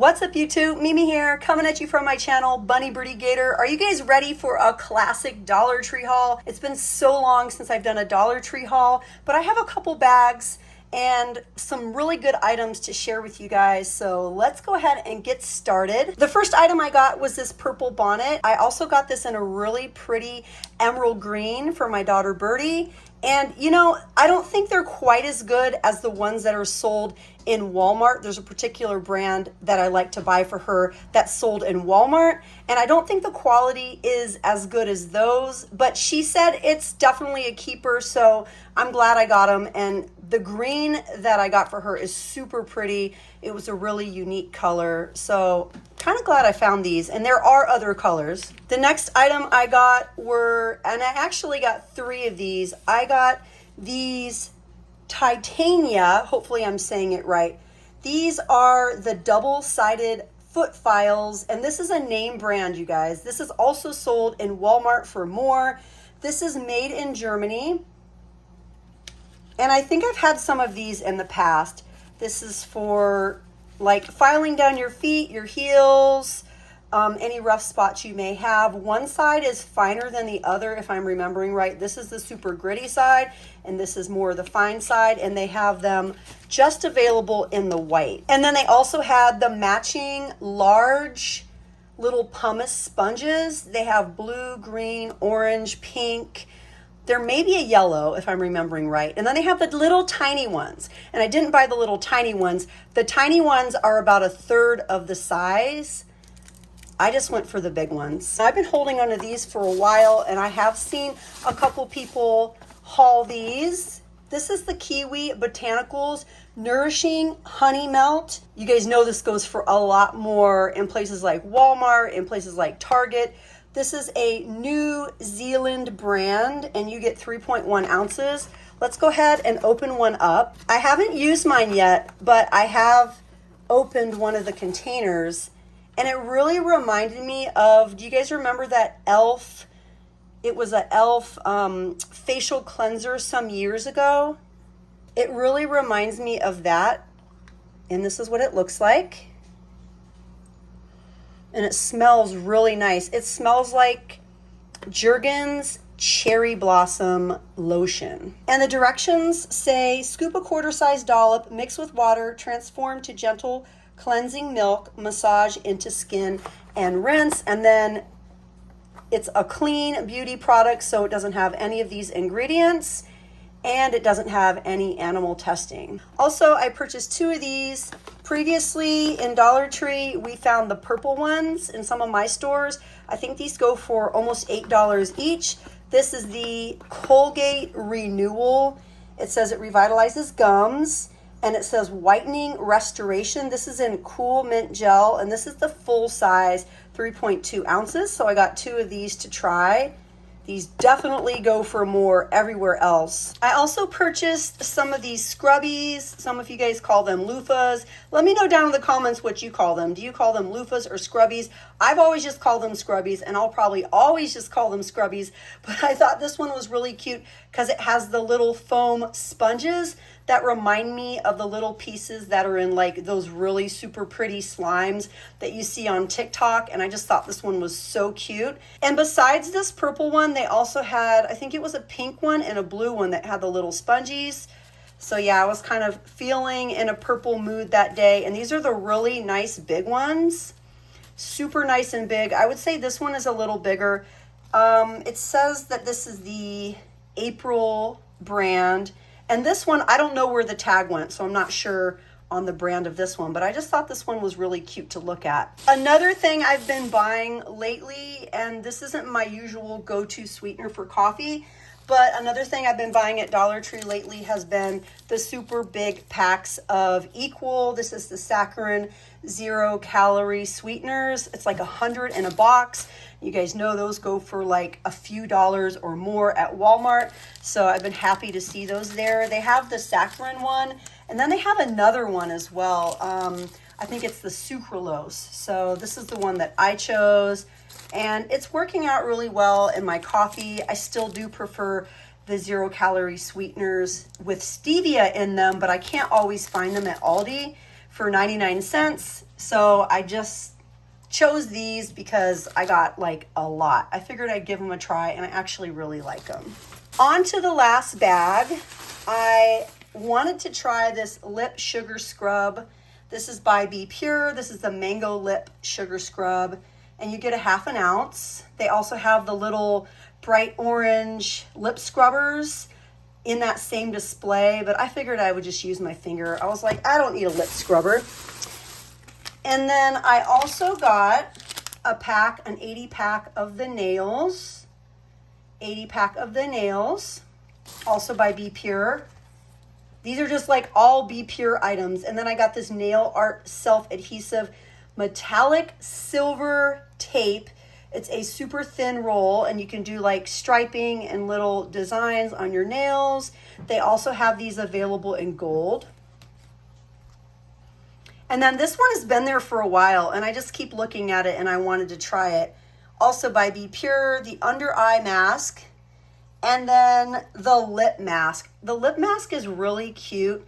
What's up YouTube? Mimi here, coming at you from my channel, Bunny Birdy Gator. Are you guys ready for a classic Dollar Tree haul? It's been so long since I've done a Dollar Tree haul, but I have a couple bags and some really good items to share with you guys. So let's go ahead and get started. The first item I got was this purple bonnet. I also got this in a really pretty emerald green for my daughter Birdy. And you know, I don't think they're quite as good as the ones that are sold in Walmart. There's a particular brand that I like to buy for her that's sold in Walmart, and I don't think the quality is as good as those, but she said it's definitely a keeper, so I'm glad I got them. And the green that I got for her is super pretty. It was a really unique color, so kind of glad I found these, and there are other colors. The next item I got were, and I actually got 3 of these. I got these Titania, hopefully I'm saying it right. These are the double-sided foot files, and this is a name brand, you guys. This is also sold in Walmart for more. This is made in Germany, and I think I've had some of these in the past. This is for like filing down your feet, your heels, any rough spots you may have. One side is finer than the other, if I'm remembering right. This is the super gritty side, and this is more the fine side, and they have them just available in the white. And then they also had the matching large little pumice sponges. They have blue, green, orange, pink. There may be a yellow, if I'm remembering right. And then they have the little tiny ones. And I didn't buy the little tiny ones. The tiny ones are about 1/3 of the size. I just went for the big ones. I've been holding onto these for a while, and I have seen a couple people haul these. This is the Kiwi Botanicals Nourishing Honey Melt. You guys know this goes for a lot more in places like Walmart, in places like Target. This is a New Zealand brand, and you get 3.1 ounces. Let's go ahead and open one up. I haven't used mine yet, but I have opened one of the containers, and it really reminded me of, do you guys remember that e.l.f.? It was an e.l.f. Facial cleanser some years ago. It really reminds me of that, and this is what it looks like. And it smells really nice. It smells like Jergens Cherry Blossom Lotion. And the directions say, scoop a quarter-size dollop, mix with water, transform to gentle cleansing milk, massage into skin, and rinse. And then it's a clean beauty product, so it doesn't have any of these ingredients, and it doesn't have any animal testing. Also, I purchased 2 of these. Previously in Dollar Tree, we found the purple ones in some of my stores. I think these go for almost $8 each. This is the Colgate Renewal. It says it revitalizes gums, and it says whitening restoration. This is in cool mint gel, and this is the full size, 3.2 ounces. So I got 2 of these to try. These definitely go for more everywhere else. I also purchased some of these scrubbies. Some of you guys call them loofahs. Let me know down in the comments what you call them. Do you call them loofahs or scrubbies? I've always just called them scrubbies, and I'll probably always just call them scrubbies. But I thought this one was really cute because it has the little foam sponges that remind me of the little pieces that are in like those really super pretty slimes that you see on TikTok. And I just thought this one was so cute. And besides this purple one, they also had, I think it was a pink one and a blue one that had the little spongies. So yeah, I was kind of feeling in a purple mood that day. And these are the really nice big ones. Super nice and big. I would say this one is a little bigger. It says that this is the April brand. And this one, I don't know where the tag went, so I'm not sure on the brand of this one, but I just thought this one was really cute to look at. Another thing I've been buying lately, and this isn't my usual go-to sweetener for coffee, but another thing I've been buying at Dollar Tree lately has been the super big packs of Equal. This is the saccharin 0-calorie sweeteners. It's like 100 in a box. You guys know those go for like a few dollars or more at Walmart. So I've been happy to see those there. They have the saccharin one, and then they have another one as well. I think it's the sucralose. So this is the one that I chose, and it's working out really well in my coffee. I still do prefer the 0-calorie sweeteners with stevia in them, but I can't always find them at Aldi for 99 cents. So I just chose these because I got like a lot. I figured I'd give them a try, and I actually really like them. On to the last bag. I wanted to try this lip sugar scrub. This is by Be Pure. This is the Mango Lip Sugar Scrub, and you get a ½ ounce. They also have the little bright orange lip scrubbers in that same display, but I figured I would just use my finger. I was like, I don't need a lip scrubber. And then I also got a pack, an 80 pack of the nails. 80 pack of the nails, also by Be Pure. These are just like all Be Pure items. And then I got this nail art self-adhesive metallic silver tape. It's a super thin roll, and you can do like striping and little designs on your nails. They also have these available in gold. And then this one has been there for a while, and I just keep looking at it and I wanted to try it. Also by Be Pure, the under eye mask. And then the lip mask. The lip mask is really cute.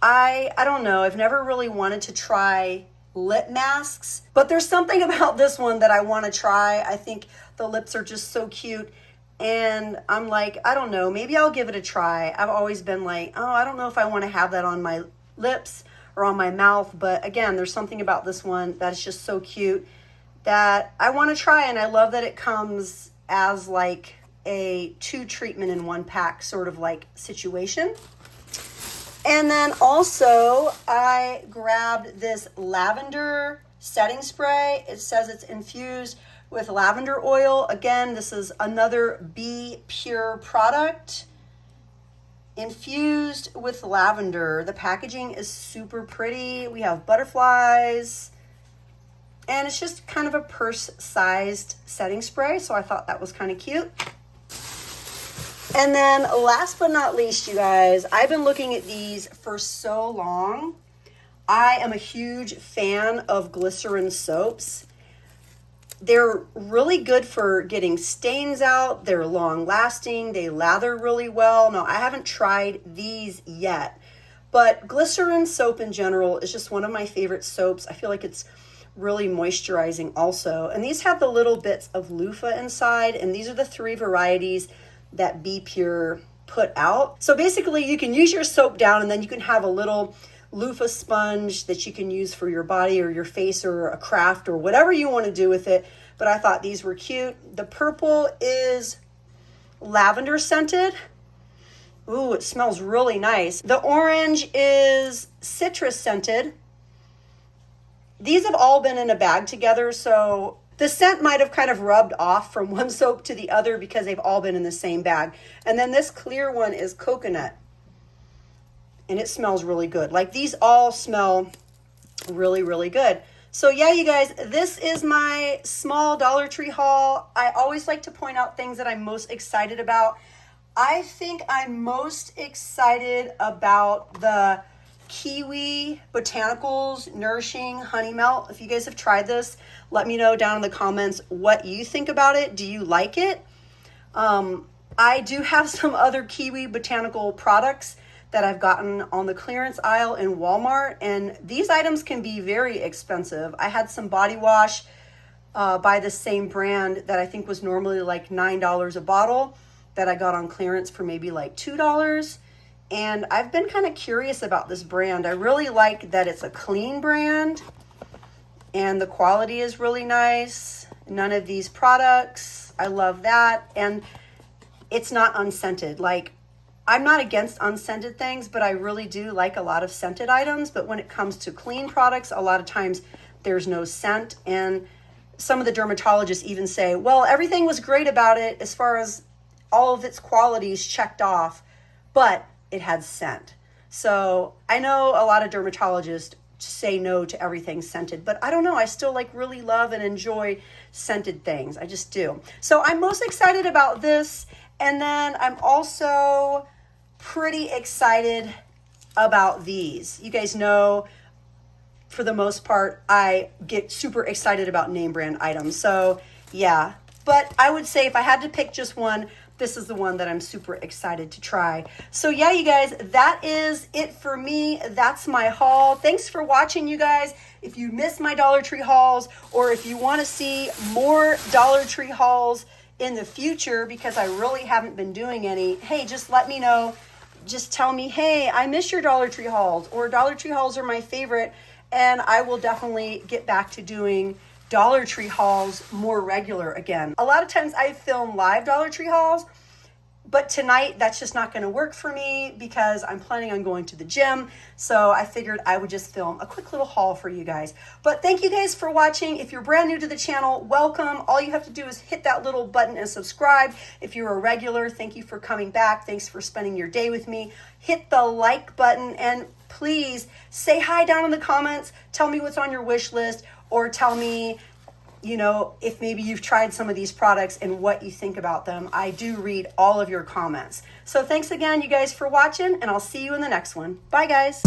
I don't know, I've never really wanted to try lip masks, but there's something about this one that I want to try. I think the lips are just so cute, and I'm like, I don't know, maybe I'll give it a try. I've always been like, oh, I don't know if I want to have that on my lips or on my mouth, but again, there's something about this one that's just so cute that I want to try, and I love that it comes as like a 2 treatment in 1 pack sort of like situation. And then also I grabbed this lavender setting spray. It says it's infused with lavender oil. Again, this is another Be Pure product infused with lavender. The packaging is super pretty. We have butterflies, and it's just kind of a purse-sized setting spray, so I thought that was kind of cute. And then last but not least, you guys, I've been looking at these for so long. I am a huge fan of glycerin soaps. They're really good for getting stains out. They're long lasting. They lather really well. Now, I haven't tried these yet, but glycerin soap in general is just one of my favorite soaps. I feel like it's really moisturizing also. And these have the little bits of loofah inside, and these are the 3 varieties that Be Pure put out. So basically you can use your soap down, and then you can have a little loofah sponge that you can use for your body or your face or a craft or whatever you want to do with it. But I thought these were cute. The purple is lavender scented. Ooh, it smells really nice. The orange is citrus scented. These have all been in a bag together, so the scent might have kind of rubbed off from one soap to the other because they've all been in the same bag. And then this clear one is coconut, and it smells really good. Like, these all smell really, really good. So yeah, you guys, this is my small Dollar Tree haul. I always like to point out things that I'm most excited about. I think I'm most excited about the Kiwi Botanicals Nourishing Honey Melt. If you guys have tried this, let me know down in the comments what you think about it. Do you like it? I do have some other Kiwi Botanical products that I've gotten on the clearance aisle in Walmart, and these items can be very expensive. I had some body wash by the same brand that I think was normally like $9 a bottle that I got on clearance for maybe like $2. And I've been kind of curious about this brand. I really like that it's a clean brand and the quality is really nice. None of these products, I love that. And it's not unscented. Like, I'm not against unscented things, but I really do like a lot of scented items. But when it comes to clean products, a lot of times there's no scent. And some of the dermatologists even say, well, everything was great about it as far as all of its qualities checked off, but it had scent. So I know a lot of dermatologists say no to everything scented, but I don't know. I still like really love and enjoy scented things. I just do. So I'm most excited about this. And then I'm also pretty excited about these. You guys know, for the most part, I get super excited about name brand items. So yeah, but I would say if I had to pick just one, this is the one that I'm super excited to try. So yeah, you guys, that is it for me. That's my haul. Thanks for watching, you guys. If you missed my Dollar Tree hauls, or if you want to see more Dollar Tree hauls in the future, because I really haven't been doing any, hey, just let me know. Just tell me, hey, I miss your Dollar Tree hauls, or Dollar Tree hauls are my favorite, and I will definitely get back to doing Dollar Tree hauls more regular again. A lot of times I film live Dollar Tree hauls, but tonight that's just not going to work for me because I'm planning on going to the gym. So I figured I would just film a quick little haul for you guys. But thank you guys for watching. If you're brand new to the channel, welcome. All you have to do is hit that little button and subscribe. If you're a regular, thank you for coming back. Thanks for spending your day with me. Hit the like button, and please say hi down in the comments. Tell me what's on your wish list, or tell me, you know, if maybe you've tried some of these products and what you think about them. I do read all of your comments. So thanks again, you guys, for watching, and I'll see you in the next one. Bye, guys.